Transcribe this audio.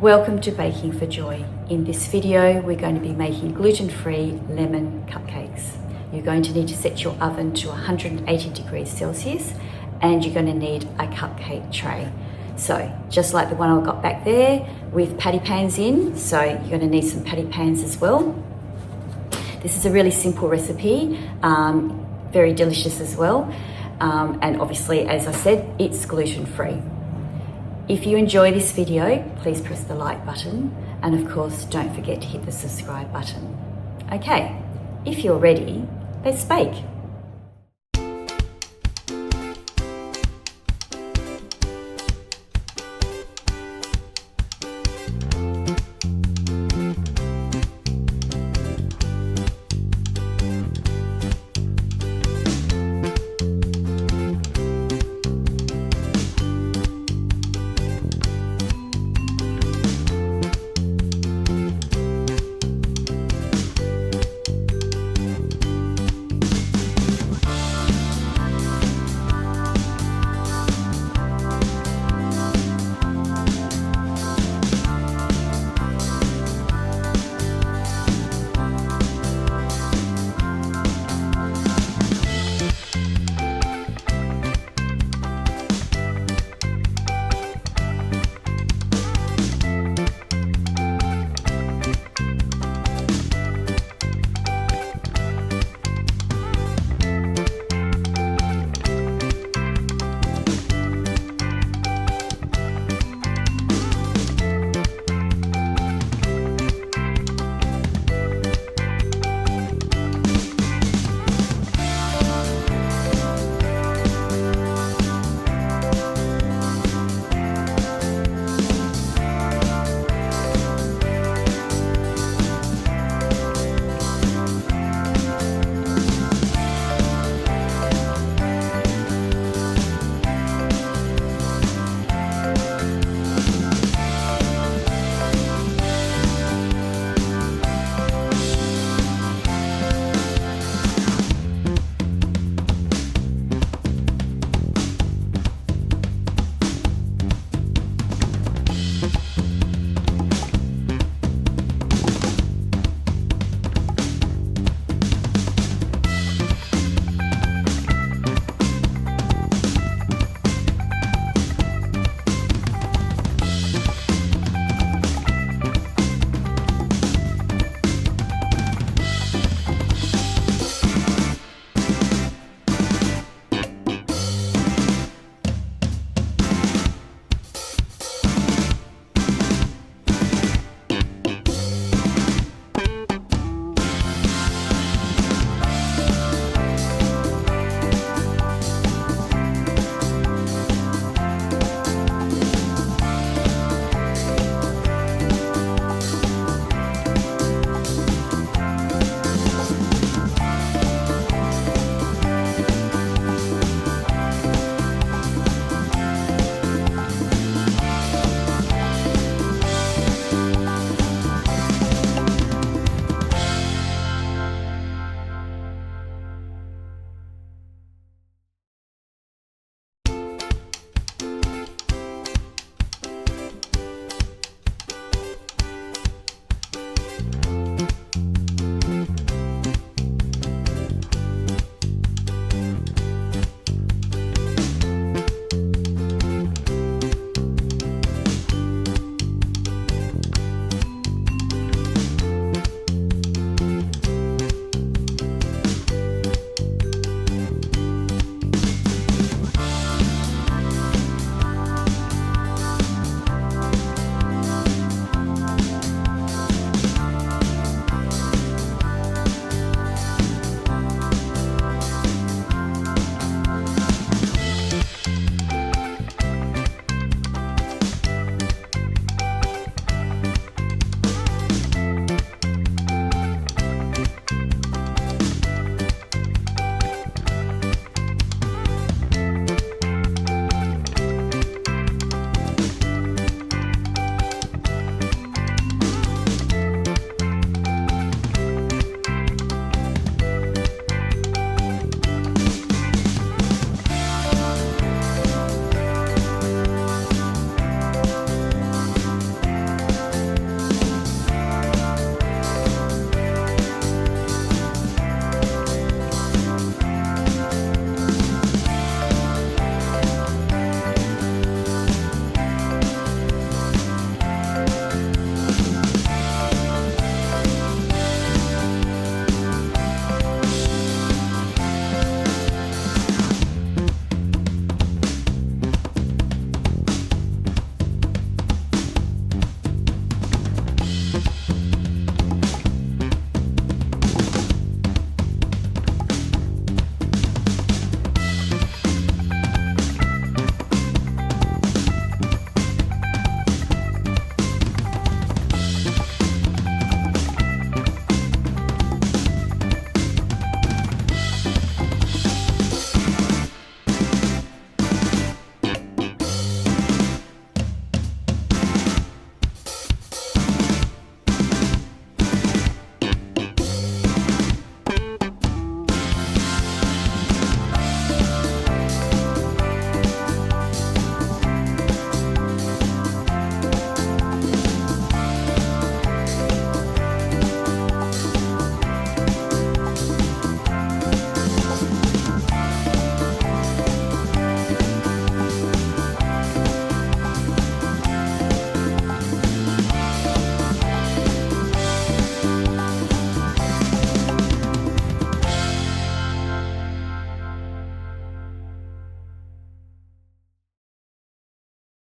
Welcome to Baking for Joy. In this video, we're going to be making gluten-free lemon cupcakes. You're going to need to set your oven to 180 degrees Celsius and you're going to need a cupcake tray. So just like the one I got back there with patty pans in, so you're going to need some patty pans as well. This is a really simple recipe, very delicious as well. And obviously, as I said, it's gluten-free. If you enjoy this video, please press the like button. And of course, don't forget to hit the subscribe button. Okay, if you're ready, let's bake.